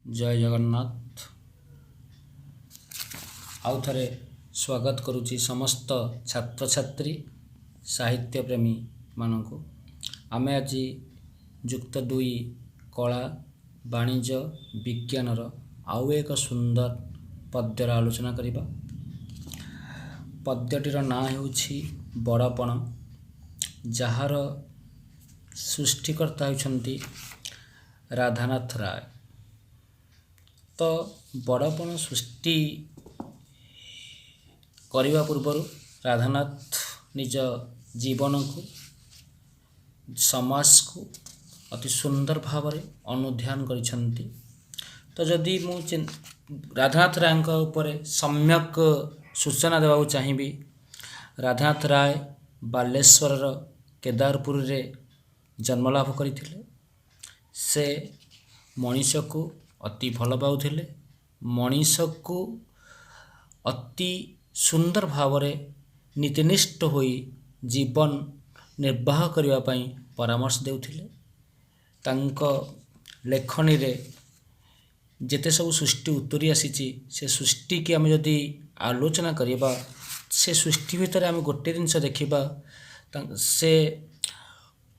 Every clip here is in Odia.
जय जगन्नाथ। आउ थे स्वागत करुच्ची समस्त छात्र छात्री साहित्य प्रेमी मानक आम आज जुक्त 2 कला वाणिज्य विज्ञानर आउ एक सुंदर पद्यर आलोचना करिबा। पद्यटीर ना हेउछि बड़पण, जार सृष्टिकर्ता होइछन्ति राधानाथ राय। तो बड़पण सृष्टि करने पूर्वर राधानाथ निज जीवन को समाज को अति सुंदर भाव अनुध्यान करिछन्ति। तो जदि मु राधानाथ राय उपर सम्यक सूचना देवाक चाहिए, राधानाथ राय बालेश्वर केदारपुर रे जन्मलाभ करथिले। से मनीष को अति भल पाउथिले, मनीष को अति सुंदर भाव नीतिनिष्ठ होई जीवन निर्वाह करने पाई परामर्श देउथिले। तांको लेखनी रे जेते सब सृष्टि उत्तरी आसीची से सृष्टि की आम जदि आलोचना करिबा, से सृष्टि भितर आम गोटे जिनस देखिबा, से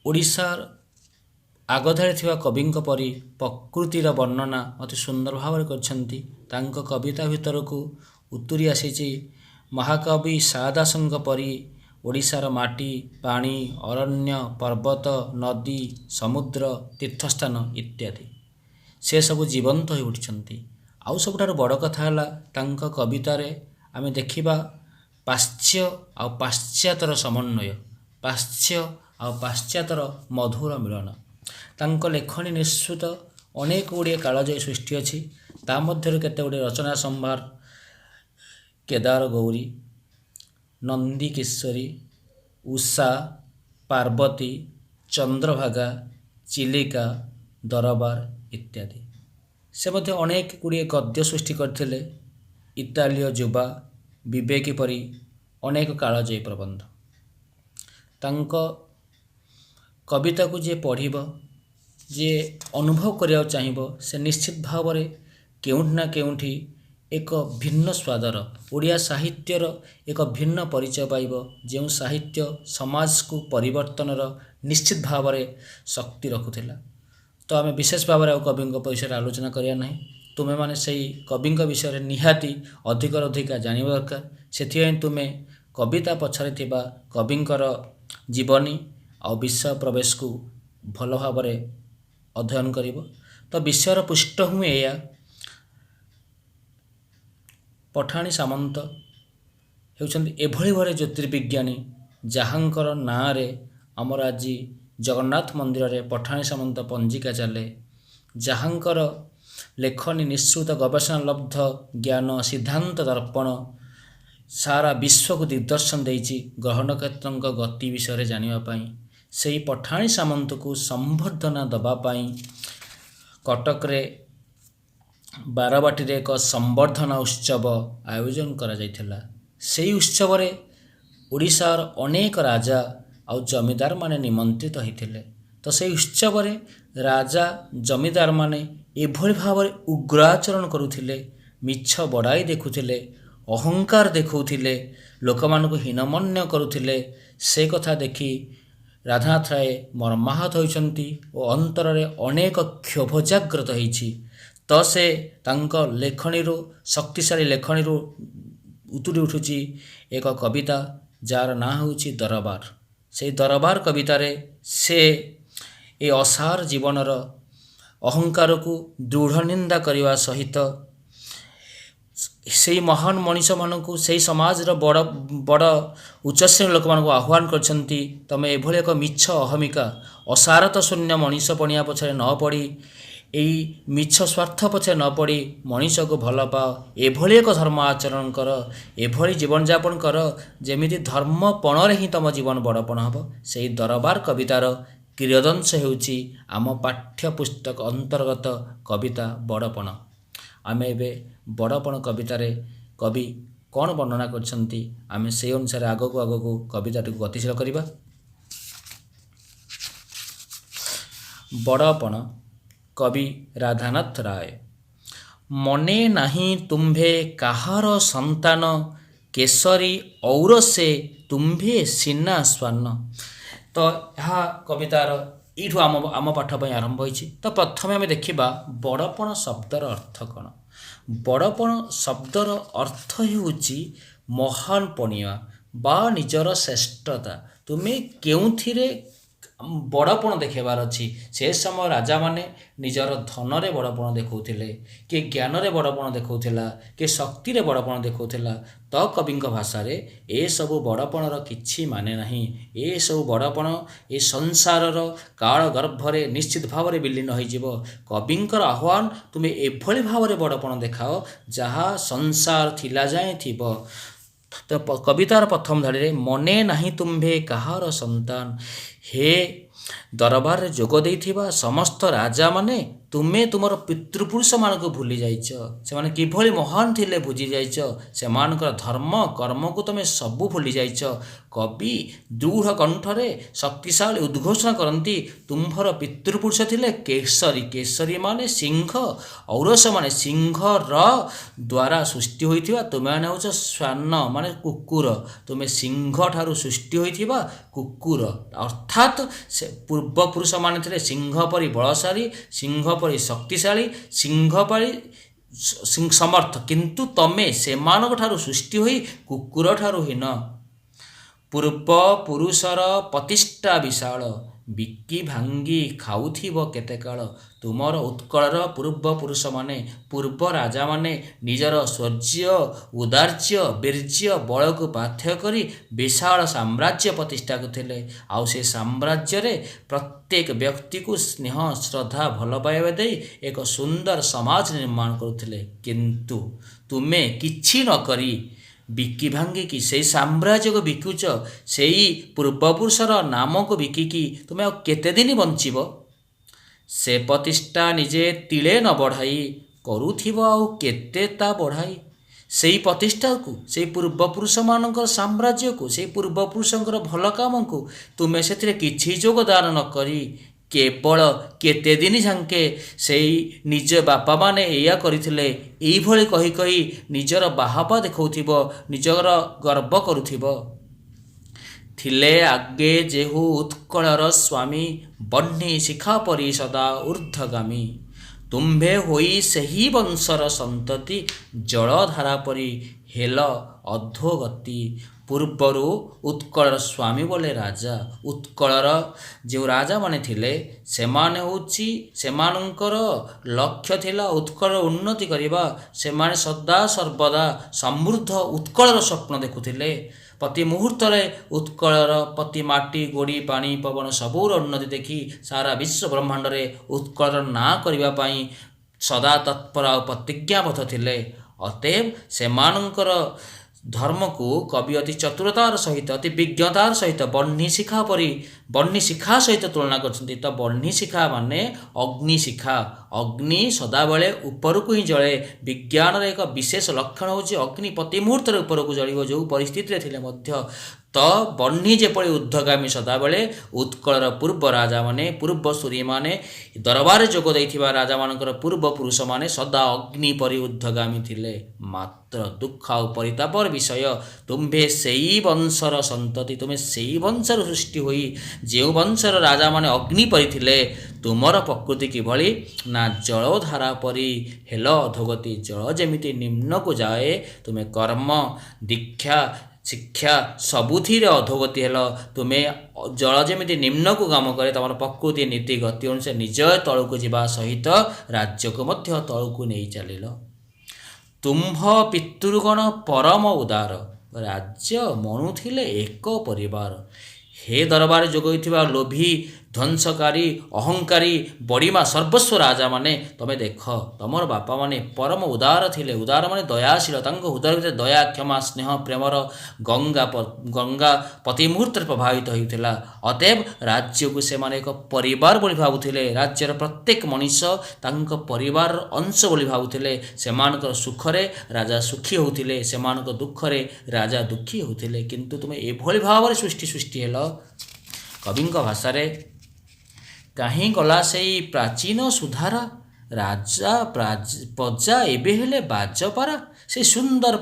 ओडिशार आगधारे थिबा कविंक परी प्रकृतिर वर्णना अति सुंदर भाव करछन्ति। तांको कविता भितर को उत्तरी आसीची महाकवि सादासंग परी ओडिशार माटी पानी अरण्य पर्वत नदी समुद्र तीर्थस्थान इत्यादि से सब जीवंत हो उठिछन्ति। आउ सबुठार बड़ कथा है तांको कवितारे आमे देखिबा पाश्चात्य आ पाश्चात्यर समन्वय, पाश्चात्य आ पाश्चात्यर मधुर मिलन। तांको लेखनी निश्चित अनेक गुड़िए कालजयी सृष्टि अच्छी। ता मध्यरु केते गुड़िए रचना संभार केदार गौरी, नंदी किशोरी, उषा, पार्वती, चंद्रभागा, चिलिका, दरबार इत्यादि। से मध्य अनेक गुड़िए गद्य सृष्टि करथिले। इतालीय युवा, विवेकी परी अनेक कालजयी प्रबंध। तांको कविता को जे पढ़िब, जे अनुभव करिया चाहिए, से निश्चित भाव में केउठी ना केउठी एक भिन्न स्वादर ओडिया साहित्यर एक भिन्न परिचय पाइब, जो साहित्य समाज को परिवर्तनर निश्चित भाव में शक्ति रखुला। तो आम विशेष भाव में कवि विषय आलोचना करिया नहीं। तुमे माने सही कवि विषय निहाती अधिक अधिका जानिबा दरकार। से तुमे कविता पछरे थिबा कविंकर जीवनी और विषय प्रवेश को भल भाव अध्ययन करिब। तो विषयर पृष्ठभूमि एया पठाणी सामंत हेउछन्ति एभଳି भरे ज्योतिर्विज्ञानी जहाँकर नाँ रे आमर आज जगन्नाथ मंदिर रे पठाणी सामंत पंजिका चले, जहाँकर लेखनी निश्चित गवेषणा लब्ध ज्ञान सिद्धांत दर्पण सारा विश्व को दिग्दर्शन देइछि ग्रह नक्षत्रंक गति विषय जानिबा पाई। सेही पठाणी सामंत को संबर्धना दबापाई कटक रे बारबाटी रे एक संबर्धना उत्सव आयोजन करा जाइथिला। सेही उत्सव रे ओडिशार अनेक राजा आ जमीदार माने निमंत्रित होइथिले। तो सेही उत्सव रे राजा जमीदार माने एभଳି भाव उग्राचरण करुथिले, मिछ बड़ाई देखुथिले, अहंकार देखुथिले, लोकमानकु हीनमन्य करुथिले। से कथा देखि राधानाथ राय मर्माहत होइछन्ति और अंतर रे अनेक क्षोभ जागृत होइछि। तो से तांको लेखनीरू शक्तिशाली लेखनीरू उतुरी उठुची एक कविता जार ना होउछि दरबार। से दरबार कविता रे से ए असार जीवनर अहंकार को दृढ़ निंदा करने सहित से महान मनीष मानू से समाज बड़ बड़ उच्च श्रेणी लोक मान आह्वान करछन्ति, तमे एभଳି एक मिछ अहमिका असारत शून्य मनीष पणिया पछरे न पड़ी, एई मिछ स्वार्थ पछे न पड़ी मनीष को भल पाओ, एभଳି एक धर्म आचरण कर, एभଳି जीवन यापन कर जेमिति धर्मपण ही तुम जीवन बड़पण हम। से दरबार कवितार किरदंश हेउछि आम पाठ्यपुस्तक अंतर्गत कविता बड़पण। आमे एबे बड़पण कवितारे कवि कौन वर्णना करछन्ति आमे से अनुसार आगको आगको कविताटी गतिशील करिबा। बड़पण कवि राधानाथ राय। ମନେ ନାହିଁ ତୁମ୍ଭେ କାହାର ସନ୍ତାନ, କେଶରୀ ଔରସେ ତୁମ୍ଭେ ସିନା ଶ୍ୱାନ। ତ ଏହା କବିତାର ଏଇଠୁ ଆମ ପାଠ ପାଇଁ ଆରମ୍ଭ ହୋଇଛି। ତ ପ୍ରଥମେ ଆମେ ଦେଖିବା ବଡ଼ପଣ ଶବ୍ଦର ଅର୍ଥ କ'ଣ। ବଡ଼ପଣ ଶବ୍ଦର ଅର୍ଥ ହେଉଛି ମହାନ ପଣିଆ ବା ନିଜର ଶ୍ରେଷ୍ଠତା। ତୁମେ କେଉଁଥିରେ ବଡ଼ପଣ ଦେଖାଇବାର ଅଛି। ସେ ସମୟ ରାଜାମାନେ ନିଜର ଧନରେ ବଡ଼ପଣ ଦେଖାଉଥିଲେ, କିଏ ଜ୍ଞାନରେ ବଡ଼ପଣ ଦେଖାଉଥିଲା, କିଏ ଶକ୍ତିରେ ବଡ଼ପଣ ଦେଖାଉଥିଲା। ତ କବିଙ୍କ ଭାଷାରେ ଏସବୁ ବଡ଼ପଣର କିଛି ମାନେ ନାହିଁ। ଏସବୁ ବଡ଼ପଣ ଏ ସଂସାରର କାଳ ଗର୍ଭରେ ନିଶ୍ଚିତ ଭାବରେ ବିଲୀନ ହୋଇଯିବ। କବିଙ୍କର ଆହ୍ୱାନ, ତୁମେ ଏଭଳି ଭାବରେ ବଡ଼ପଣ ଦେଖାଅ ଯାହା ସଂସାର ଥିଲା ଯାଏଁ ଥିବ। ତ କବିତାର ପ୍ରଥମ ଧାଡ଼ିରେ ମନେ ନାହିଁ ତୁମ୍ଭେ କାହାର ସନ୍ତାନ, ହେ ଦରବାରରେ ଯୋଗ ଦେଇଥିବା ସମସ୍ତ ରାଜାମାନେ ତୁମେ ତୁମର ପିତୃପୁରୁଷମାନଙ୍କୁ ଭୁଲି ଯାଇଛ। ସେମାନେ କିଭଳି ମହାନ ଥିଲେ ବୁଝି ଯାଇଛ। ସେମାନଙ୍କର ଧର୍ମ କର୍ମକୁ ତୁମେ ସବୁ ଭୁଲି ଯାଇଛ। କବି ଦୃଢ଼ କଣ୍ଠରେ ଶକ୍ତିଶାଳୀ ଉଦ୍ଘୋଷଣା କରନ୍ତି, ତୁମ୍ଭର ପିତୃପୁରୁଷ ଥିଲେ କେଶରୀ। କେଶରୀ ମାନେ ସିଂହ, ଔରସ ମାନେ ସିଂହର ଦ୍ୱାରା ସୃଷ୍ଟି ହୋଇଥିବା। ତୁମେମାନେ ହେଉଛ ଶ୍ୱାନ ମାନେ କୁକୁର। ତୁମେ ସିଂହଠାରୁ ସୃଷ୍ଟି ହୋଇଥିବା କୁକୁର। ଅର୍ଥାତ୍ ସେ ପୂର୍ବପୁରୁଷମାନେ ଥିଲେ ସିଂହ ପରି ବଳଶାଳୀ, ସିଂହ ପରି ଶକ୍ତିଶାଳୀ, ସିଂହ ପରି ସମର୍ଥ, କିନ୍ତୁ ତମେ ସେମାନଙ୍କ ଠାରୁ ସୃଷ୍ଟି ହୋଇ କୁକୁର ଠାରୁ ହୀନ। ପୂର୍ବ ପୁରୁଷର ପ୍ରତିଷ୍ଠା ବିଶାଳ, ବିକି ଭାଙ୍ଗି ଖାଉଥିବ କେତେ କାଳ। ତୁମର ଉତ୍କଳର ପୂର୍ବପୁରୁଷମାନେ, ପୂର୍ବ ରାଜାମାନେ ନିଜର ଶୌର୍ଯ୍ୟ, ଉଦାର୍ଯ୍ୟ, ବୀର୍ଯ୍ୟ, ବଳକୁ ପାଥ୍ୟ କରି ବିଶାଳ ସାମ୍ରାଜ୍ୟ ପ୍ରତିଷ୍ଠା କରିଥିଲେ। ଆଉ ସେ ସାମ୍ରାଜ୍ୟରେ ପ୍ରତ୍ୟେକ ବ୍ୟକ୍ତିକୁ ସ୍ନେହ, ଶ୍ରଦ୍ଧା, ଭଲ ପାଇବା ଦେଇ ଏକ ସୁନ୍ଦର ସମାଜ ନିର୍ମାଣ କରୁଥିଲେ। କିନ୍ତୁ ତୁମେ କିଛି ନ କରି ବିକି ଭାଙ୍ଗିକି ସେଇ ସାମ୍ରାଜ୍ୟକୁ ବିକୁଛ। ସେଇ ପୂର୍ବପୁରୁଷର ନାମକୁ ବିକିକି ତୁମେ ଆଉ କେତେ ଦିନ ବଞ୍ଚିବ। ସେ ପ୍ରତିଷ୍ଠା ନିଜେ ତିଳେ ନ ବଢ଼ାଇ କରୁଥିବ ଆଉ କେତେ ତା ବଢ଼ାଇ। ସେଇ ପ୍ରତିଷ୍ଠାକୁ, ସେଇ ପୂର୍ବପୁରୁଷମାନଙ୍କର ସାମ୍ରାଜ୍ୟକୁ, ସେଇ ପୂର୍ବପୁରୁଷଙ୍କର ଭଲ କାମକୁ ତୁମେ ସେଥିରେ କିଛି ଯୋଗଦାନ ନ କରି କେବଳ କେତେ ଦିନ ଯାଙ୍କେ ସେଇ ନିଜ ବାପାମାନେ ଏଇଆ କରିଥିଲେ ଏଇଭଳି କହି କହି ନିଜର ବାହାବା ଦେଖାଉଥିବ, ନିଜର ଗର୍ବ କରୁଥିବ। ଥିଲେ ଆଗେ ଯେହୁ ଉତ୍କଳର ସ୍ୱାମୀ, ବହ୍ନି ଶିଖା ପରି ସଦା ଊର୍ଦ୍ଧ୍ୱଗାମୀ। ତୁମ୍ଭେ ହୋଇ ସେହି ବଂଶର ସନ୍ତତି, ଜଳଧାରା ପରି ହେଲ ଅଧୋଗତି। ପୂର୍ବରୁ ଉତ୍କଳର ସ୍ୱାମୀ ବୋଲେ ରାଜା। ଉତ୍କଳର ଯେଉଁ ରାଜାମାନେ ଥିଲେ ସେମାନେ ସେମାନଙ୍କର ଲକ୍ଷ୍ୟ ଥିଲା ଉତ୍କଳର ଉନ୍ନତି କରିବା। ସେମାନେ ସଦା ସର୍ବଦା ସମୃଦ୍ଧ ଉତ୍କଳର ସ୍ୱପ୍ନ ଦେଖୁଥିଲେ। ପ୍ରତି ମୁହୂର୍ତ୍ତରେ ଉତ୍କଳର ପ୍ରତି ମାଟି, ଗୋଡ଼ି, ପାଣି, ପବନ ସବୁର ଉନ୍ନତି ଦେଖି ସାରା ବିଶ୍ୱ ବ୍ରହ୍ମାଣ୍ଡରେ ଉତ୍କଳର ନାଁ କରିବା ପାଇଁ ସଦା ତତ୍ପର ଆଉ ପ୍ରତିଜ୍ଞାବଦ୍ଧ ଥିଲେ। ଅତଏବ ସେମାନଙ୍କର ଧର୍ମକୁ କବି ଅତି ଚତୁରତାର ସହିତ, ଅତି ବିଜ୍ଞତାର ସହିତ ବହ୍ନି ଶିଖା ସହିତ ତୁଳନା କରିଛନ୍ତି। ତ ବହ୍ନି ଶିଖା ମାନେ ଅଗ୍ନି ଶିଖା। ଅଗ୍ନି ସଦାବେଳେ ଉପରକୁ ହିଁ ଜଳେ। ବିଜ୍ଞାନର ଏକ ବିଶେଷ ଲକ୍ଷଣ ହେଉଛି ଅଗ୍ନି ପ୍ରତି ମୁହୂର୍ତ୍ତରେ ଉପରକୁ ଜଳିବ, ଯେଉଁ ପରିସ୍ଥିତିରେ ଥିଲେ ମଧ୍ୟ। ତ ବହ୍ନି ଯେପରି ଊର୍ଦ୍ଧ୍ୱଗାମୀ ସଦାବେଳେ, ଉତ୍କଳର ପୂର୍ବ ରାଜାମାନେ, ପୂର୍ବସୂରୀମାନେ, ଦରବାରରେ ଯୋଗ ଦେଇଥିବା ରାଜାମାନଙ୍କର ପୂର୍ବପୁରୁଷମାନେ ସଦା ଅଗ୍ନି ପରି ଊର୍ଦ୍ଧ୍ୱଗାମୀ ଥିଲେ। ମାତ୍ର ଦୁଃଖ ଆଉ ପରିତାପର ବିଷୟ, ତୁମ୍ଭେ ସେଇ ବଂଶର ସନ୍ତତି, ତୁମେ ସେଇ ବଂଶର ସୃଷ୍ଟି ହୋଇ ଯେଉଁ ବଂଶର ରାଜାମାନେ ଅଗ୍ନି ପରି ଥିଲେ, ତୁମର ପ୍ରକୃତି କିଭଳି ନା ଜଳଧାରା ପରି ହେଲ ଅଧୋଗତି। ଜଳ ଯେମିତି ନିମ୍ନକୁ ଯାଏ, ତୁମେ କର୍ମ, ଦୀକ୍ଷା, ଶିକ୍ଷା ସବୁଥିରେ ଅଧୋଗତି ହେଲ। ତୁମେ ଜଳ ଯେମିତି ନିମ୍ନକୁ ଗମ କରେ, ତୁମର ପ୍ରକୃତି ନୀତି ଗତି ଅନୁସାରେ ନିଜ ତଳକୁ ଯିବା ସହିତ ରାଜ୍ୟକୁ ମଧ୍ୟ ତଳକୁ ନେଇ ଚାଲିଲ। ତୁମ୍ଭ ପିତୃଗଣ ପରମ ଉଦାର, ରାଜ୍ୟ ମଣୁଥିଲେ ଏକ ପରିବାର। ହେ ଦରବାରରେ ଯୋଗ ହୋଇଥିବା ଲୋଭୀ, ଧ୍ୱଂସକାରୀ, ଅହଙ୍କାରୀ, ବଡ଼ିମା ସର୍ବସ୍ୱ ରାଜାମାନେ, ତମେ ଦେଖ ତମର ବାପାମାନେ ପରମ ଉଦାର ଥିଲେ। ଉଦାର ମାନେ ଦୟାଶୀଳ। ତାଙ୍କ ହୃଦୟ ଭିତରେ ଦୟା, କ୍ଷମା, ସ୍ନେହ, ପ୍ରେମର ଗଙ୍ଗା ପ୍ରତି ମୁହୂର୍ତ୍ତରେ ପ୍ରଭାବିତ ହେଉଥିଲା। ଅତଏବ ରାଜ୍ୟକୁ ସେମାନେ ଏକ ପରିବାର ବୋଲି ଭାବୁଥିଲେ। ରାଜ୍ୟର ପ୍ରତ୍ୟେକ ମଣିଷ ତାଙ୍କ ପରିବାରର ଅଂଶ ବୋଲି ଭାବୁଥିଲେ। ସେମାନଙ୍କର ସୁଖରେ ରାଜା ସୁଖୀ ହେଉଥିଲେ, ସେମାନଙ୍କ ଦୁଃଖରେ ରାଜା ଦୁଃଖୀ ହେଉଥିଲେ। କିନ୍ତୁ ତୁମେ ଏଭଳି ଭାବରେ ସୃଷ୍ଟି ହେଲ। କବିଙ୍କ ଭାଷାରେ, କାହିଁ ଗଲା ସେଇ ପ୍ରାଚୀନ ସୁଧାରା, ରାଜା ପ୍ରଜା ଏବେ ହେଲେ ବାଜପାରା। ସେ ସୁନ୍ଦର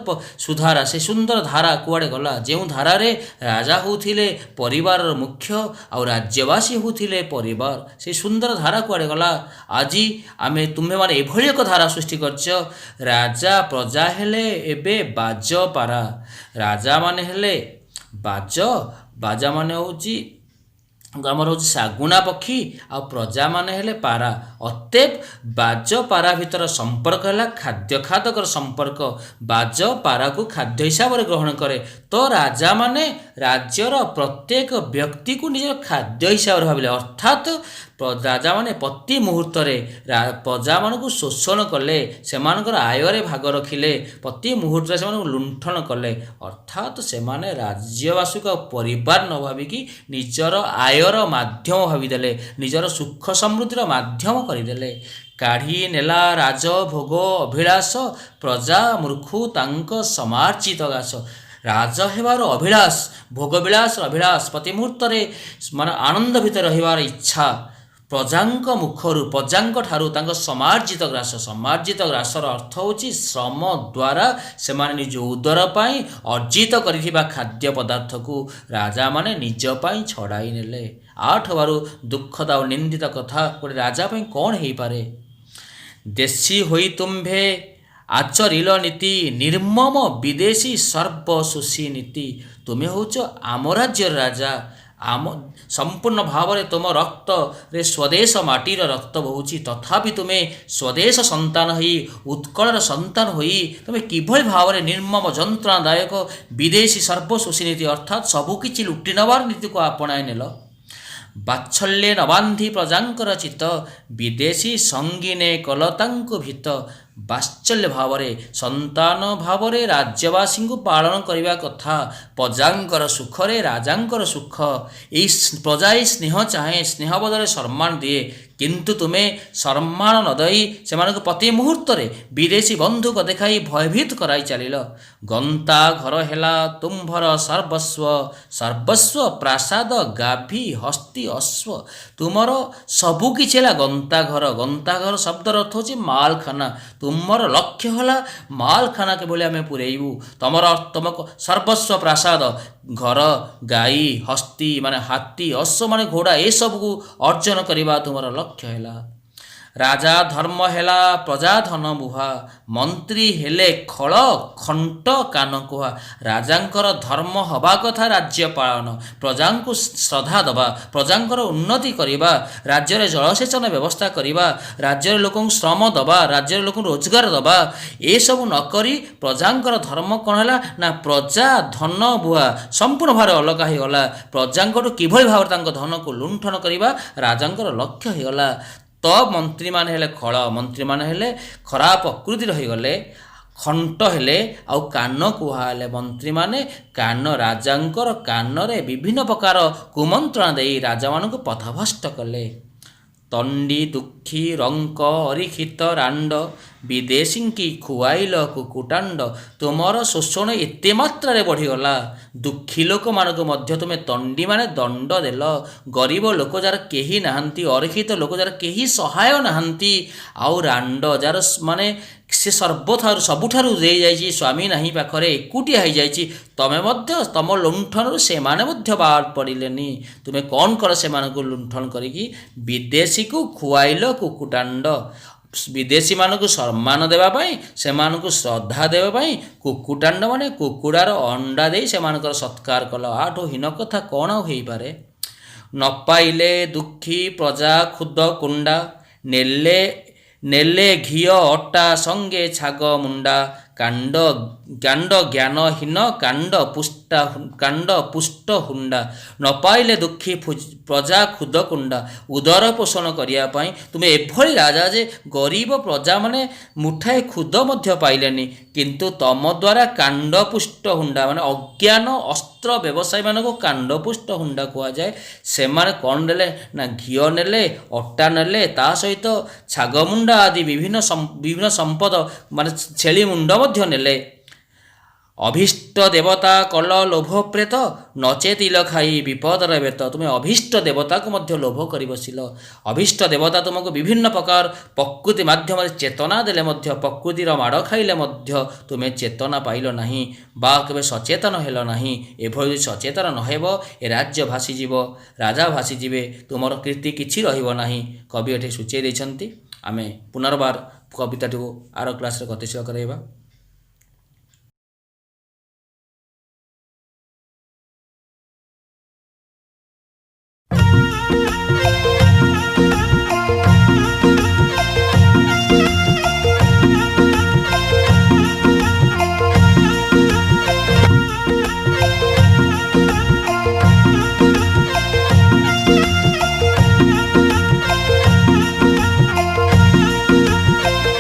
ସୁଧାରା, ସେ ସୁନ୍ଦର ଧାରା କୁଆଡ଼େ ଗଲା? ଯେଉଁ ଧାରାରେ ରାଜା ହେଉଥିଲେ ପରିବାରର ମୁଖ୍ୟ ଆଉ ରାଜ୍ୟବାସୀ ହେଉଥିଲେ ପରିବାର, ସେ ସୁନ୍ଦର ଧାରା କୁଆଡ଼େ ଗଲା? ଆଜି ତୁମେମାନେ ଏଭଳି ଏକ ଧାରା ସୃଷ୍ଟି କରିଛ। ରାଜା ପ୍ରଜା ହେଲେ ଏବେ ବାଜପାରା। ରାଜାମାନେ ହେଲେ ବାଜାମାନେ ହେଉଛି ଆମର ହେଉଛି ଶାଗୁଣା ପକ୍ଷୀ, ଆଉ ପ୍ରଜାମାନେ ହେଲେ ପାରା। ଅତେବ ବାଜ ପାରା ଭିତର ସମ୍ପର୍କ ହେଲା ଖାଦ୍ୟ ଖାଦକର ସମ୍ପର୍କ। ବାଜ ପାରାକୁ ଖାଦ୍ୟ ହିସାବରେ ଗ୍ରହଣ କରେ। ତ ରାଜାମାନେ ରାଜ୍ୟର ପ୍ରତ୍ୟେକ ବ୍ୟକ୍ତିକୁ ନିଜର ଖାଦ୍ୟ ହିସାବରେ ଭାବିଲେ, ଅର୍ଥାତ୍ ରାଜାମାନେ ପ୍ରତି ମୁହୂର୍ତ୍ତରେ ପ୍ରଜାମାନଙ୍କୁ ଶୋଷଣ କଲେ, ସେମାନଙ୍କର ଆୟରେ ଭାଗ ରଖିଲେ, ପ୍ରତି ମୁହୂର୍ତ୍ତରେ ସେମାନଙ୍କୁ ଲୁଣ୍ଠନ କଲେ। ଅର୍ଥାତ୍ ସେମାନେ ରାଜ୍ୟବାସୀକୁ ଆଉ ପରିବାର ନ ଭାବିକି ନିଜର ଆୟର ମାଧ୍ୟମ ଭାବିଦେଲେ, ନିଜର ସୁଖ ସମୃଦ୍ଧିର ମାଧ୍ୟମ କରିଦେଲେ। କାଢ଼ି ନେଲା ରାଜ ଭୋଗ ଅଭିଳାଷ, ପ୍ରଜା ମୂର୍ଖୁ ତାଙ୍କ ସମାର୍ଜିତ ଘାସ। ରାଜ ହେବାର ଅଭିଳାଷ, ଭୋଗବିଳାସର ଅଭିଳାଷ, ପ୍ରତି ମୁହୂର୍ତ୍ତରେ ଆନନ୍ଦ ଭିତରେ ରହିବାର ଇଚ୍ଛା, ପ୍ରଜାଙ୍କ ମୁଖରୁ ପ୍ରଜାଙ୍କ ଠାରୁ ତାଙ୍କ ସମାର୍ଜିତ ଗ୍ରାସ। ସମାର୍ଜିତ ଗ୍ରାସର ଅର୍ଥ ହେଉଛି ଶ୍ରମ ଦ୍ୱାରା ସେମାନେ ନିଜ ଉଦର ପାଇଁ ଅର୍ଜିତ କରିଥିବା ଖାଦ୍ୟ ପଦାର୍ଥକୁ ରାଜାମାନେ ନିଜ ପାଇଁ ଛଡ଼ାଇ ନେଲେ। ଆଠବାରୁ ଦୁଃଖଦ ଆଉ ନିନ୍ଦିତ କଥା ଗୋଟେ ରାଜା ପାଇଁ କ'ଣ ହେଇପାରେ? ଦେଶୀ ହୋଇ ତୁମ୍ଭେ ଆଚରିଲ ନୀତି, ନିର୍ମମ ବିଦେଶୀ ସର୍ବ ଶୋଷୀ ନୀତି। ତୁମେ ହେଉଛ ଆମ ରାଜ୍ୟର ରାଜା, ସମ୍ପୂର୍ଣ୍ଣ ଭାବରେ ତୁମ ରକ୍ତରେ ସ୍ୱଦେଶ ମାଟିର ରକ୍ତ ବହୁଛି, ତଥାପି ତୁମେ ସ୍ୱଦେଶ ସନ୍ତାନ ହୋଇ, ଉତ୍କଳର ସନ୍ତାନ ହୋଇ ତୁମେ କିଭଳି ଭାବରେ ନିର୍ମମ ଯନ୍ତ୍ରଣାଦାୟକ ବିଦେଶୀ ସର୍ବଶୋଷୀ ନୀତି ଅର୍ଥାତ୍ ସବୁକିଛି ଲୁଟି ନେବାର ନୀତିକୁ ଆପଣାଇ ନେଲ। ବାତ୍ସଲ୍ୟ ନବାନ୍ଧି ପ୍ରଜାଙ୍କର ଚିତ୍ତ, ବିଦେଶୀ ସଙ୍ଗୀନେ କଲ ତାଙ୍କୁ ଭିତ। ବାତ୍ସଲ୍ୟ ଭାବରେ, ସନ୍ତାନ ଭାବରେ ରାଜ୍ୟବାସୀଙ୍କୁ ପାଳନ କରିବା କଥା। ପ୍ରଜାଙ୍କର ସୁଖରେ ରାଜାଙ୍କର ସୁଖ। ଏଇ ପ୍ରଜା ଏଇ ସ୍ନେହ ଚାହେଁ, ସ୍ନେହ ବଦଳରେ ସମ୍ମାନ ଦିଏ, କିନ୍ତୁ ତୁମେ ସମ୍ମାନ ନ ଦେଇ ସେମାନଙ୍କୁ ପ୍ରତି ମୁହୂର୍ତ୍ତରେ ବିଦେଶୀ ବନ୍ଧୁକ ଦେଖାଇ ଭୟଭୀତ କରାଇ ଚାଲିଲ। ଗନ୍ତା ଘର ହେଲା ତୁମ୍ଭର ସର୍ବସ୍ୱ, ସର୍ବସ୍ୱ ପ୍ରାସାଦ ଗାଭୀ ହସ୍ତି ଅଶ୍ଵ। ତୁମର ସବୁକିଛି ହେଲା ଗନ୍ତାଘର। ଗନ୍ତାଘର ଶବ୍ଦର ଅର୍ଥ ହେଉଛି ମାଲଖାନା। ତୁମର ଲକ୍ଷ୍ୟ ହେଲା ମାଲଖାନା କିଭଳି ଆମେ ପୁରେଇବୁ। ତୁମର ସର୍ବସ୍ୱ ପ୍ରାସାଦ, ଘର, ଗାଈ, ହସ୍ତି ମାନେ ହାତୀ, ଅଶ୍ଵ ମାନେ ଘୋଡ଼ା, ଏସବୁକୁ ଅର୍ଜନ କରିବା ତୁମର ଲକ୍ଷ୍ୟ ହେଲା। ରାଜା ଧର୍ମ ହେଲା ପ୍ରଜା ଧନ ବୁହା, ମନ୍ତ୍ରୀ ହେଲେ ଖଳ ଖଣ୍ଟ କାନ କୁହା। ରାଜାଙ୍କର ଧର୍ମ ହେବା କଥା ରାଜ୍ୟ ପାଳନ, ପ୍ରଜାଙ୍କୁ ଶ୍ରଦ୍ଧା ଦେବା, ପ୍ରଜାଙ୍କର ଉନ୍ନତି କରିବା, ରାଜ୍ୟରେ ଜଳସେଚନ ବ୍ୟବସ୍ଥା କରିବା, ରାଜ୍ୟର ଲୋକଙ୍କୁ ଶ୍ରମ ଦେବା, ରାଜ୍ୟର ଲୋକଙ୍କୁ ରୋଜଗାର ଦେବା। ଏସବୁ ନକରି ପ୍ରଜାଙ୍କର ଧର୍ମ କ'ଣ ହେଲା ନା ପ୍ରଜା ଧନ ବୁହା, ସମ୍ପୂର୍ଣ୍ଣ ଭାବରେ ଅଲଗା ହୋଇଗଲା। ପ୍ରଜାଙ୍କଠୁ କିଭଳି ଭାବରେ ତାଙ୍କ ଧନକୁ ଲୁଣ୍ଠନ କରିବା ରାଜାଙ୍କର ଲକ୍ଷ୍ୟ ହୋଇଗଲା। ତ ମନ୍ତ୍ରୀମାନେ ହେଲେ ଖଳ, ମନ୍ତ୍ରୀମାନେ ହେଲେ ଖରାପ ପ୍ରକୃତିର ହୋଇଗଲେ। ଖଣ୍ଟ ହେଲେ ଆଉ କାନ କୁହା ହେଲେ, ମନ୍ତ୍ରୀମାନେ କାନ, ରାଜାଙ୍କର କାନରେ ବିଭିନ୍ନ ପ୍ରକାର କୁମନ୍ତ୍ରଣା ଦେଇ ରାଜାମାନଙ୍କୁ ପଥଭ୍ରଷ୍ଟ କଲେ। ତଣ୍ଡି ଦୁଃଖୀ ରଙ୍କ ଅରିକ୍ଷିତ ରାଣ୍ଡ, ବିଦେଶୀଙ୍କି ଖୁଆଇଲ କୁକୁଟାଣ୍ଡ। ତୁମର ଶୋଷଣ ଏତେ ମାତ୍ରାରେ ବଢ଼ିଗଲା, ଦୁଃଖୀ ଲୋକମାନଙ୍କୁ ମଧ୍ୟ ତୁମେ ତଣ୍ଡି ମାନେ ଦଣ୍ଡ ଦେଲ। ଗରିବ ଲୋକ ଯାହାର କେହି ନାହାନ୍ତି, ଅରିକ୍ଷିତ ଲୋକ ଯାହାର କେହି ସହାୟ ନାହାନ୍ତି, ଆଉ ରାଣ୍ଡ ଯାହାର ମାନେ ସେ ସବୁଠାରୁ ଦେଇଯାଇଛି, ସ୍ୱାମୀ ନାହିଁ ପାଖରେ, ଏକୁଟିଆ ହୋଇଯାଇଛି, ତମେ ମଧ୍ୟ ତମ ଲୁଣ୍ଠନରୁ ସେମାନେ ମଧ୍ୟ ବାଦ ପଡ଼ିଲେନି। ତୁମେ କ'ଣ କର ସେମାନଙ୍କୁ ଲୁଣ୍ଠନ କରିକି? ବିଦେଶୀକୁ ଖୁଆଇଲ କୁକୁଟାଣ୍ଡ। ବିଦେଶୀମାନଙ୍କୁ ସମ୍ମାନ ଦେବା ପାଇଁ, ସେମାନଙ୍କୁ ଶ୍ରଦ୍ଧା ଦେବା ପାଇଁ କୁକୁଟାଣ୍ଡ ମାନେ କୁକୁଡ଼ାର ଅଣ୍ଡା ଦେଇ ସେମାନଙ୍କର ସତ୍କାର କଲ। ଆଠୁ ହୀନ କଥା କ'ଣ ଆଉ ହେଇପାରେ? ନ ପାଇଲେ ଦୁଃଖୀ ପ୍ରଜା ଖୁଦ କୁଣ୍ଡା, ନେଲେ ଘିଅ ଅଟା ସଙ୍ଗେ ଛାଗ ମୁଣ୍ଡା। କାଣ୍ଡ ଜ୍ଞାନହୀନ କାଣ୍ଡ ପୁଷ୍ଟ ହୁଣ୍ଡା। ନ ପାଇଲେ ଦୁଃଖୀ ପ୍ରଜା ଖୁଦ କୁଣ୍ଡା। ଉଦର ପୋଷଣ କରିବା ପାଇଁ ତୁମେ ଏଭଳି ରାଜା ଯେ ଗରିବ ପ୍ରଜାମାନେ ମୁଠାଏ ଖୁଦ ମଧ୍ୟ ପାଇଲେନି, କିନ୍ତୁ ତମ ଦ୍ୱାରା କାଣ୍ଡପୁଷ୍ଟ ହୁଣ୍ଡା ମାନେ ଅଜ୍ଞାନ ଅସ୍ତ୍ର ବ୍ୟବସାୟୀମାନଙ୍କୁ କାଣ୍ଡପୁଷ୍ଟ ହୁଣ୍ଡା କୁହାଯାଏ। ସେମାନେ କ'ଣ ନେଲେ ନା ଘିଅ ନେଲେ, ଅଟା ନେଲେ, ତା ସହିତ ଛାଗମୁଣ୍ଡା ଆଦି ବିଭିନ୍ନ ସମ୍ପଦ ମାନେ ଛେଳି ମୁଣ୍ଡ ମଧ୍ୟ ନେଲେ। ଅଭିଷ୍ଟ ଦେବତା କଲ ଲୋଭ ପ୍ରେତ ନଚେ ତିଲ ଖାଇ ବିପଦରେ ବେତ। ତୁମେ ଅଭିଷ୍ଟ ଦେବତାକୁ ମଧ୍ୟ ଲୋଭ କରି ବସିଲ। ଅଭିଷ୍ଟ ଦେବତା ତୁମକୁ ବିଭିନ୍ନ ପ୍ରକାର ପ୍ରକୃତି ମାଧ୍ୟମରେ ଚେତନା ଦେଲେ ମଧ୍ୟ ପ୍ରକୃତିର ମାଡ଼ ଖାଇଲେ ମଧ୍ୟ ତୁମେ ଚେତନା ପାଇଲ ନାହିଁ ବା କେବେ ସଚେତନ ହେଲ ନାହିଁ। ଏଭଳି ସଚେତନ ନ ହେବ ଏ ରାଜ୍ୟ ଭାସିଯିବ, ରାଜା ଭାସିଯିବେ, ତୁମର କୀର୍ତ୍ତି କିଛି ରହିବ ନାହିଁ। କବି ଏଠି ସୂଚାଇ ଦେଇଛନ୍ତି। ଆମେ ପୁନର୍ବାର କବିତାଟିକୁ ଆର କ୍ଲାସ୍ରେ ଗତିଶୀଳ କରାଇବା।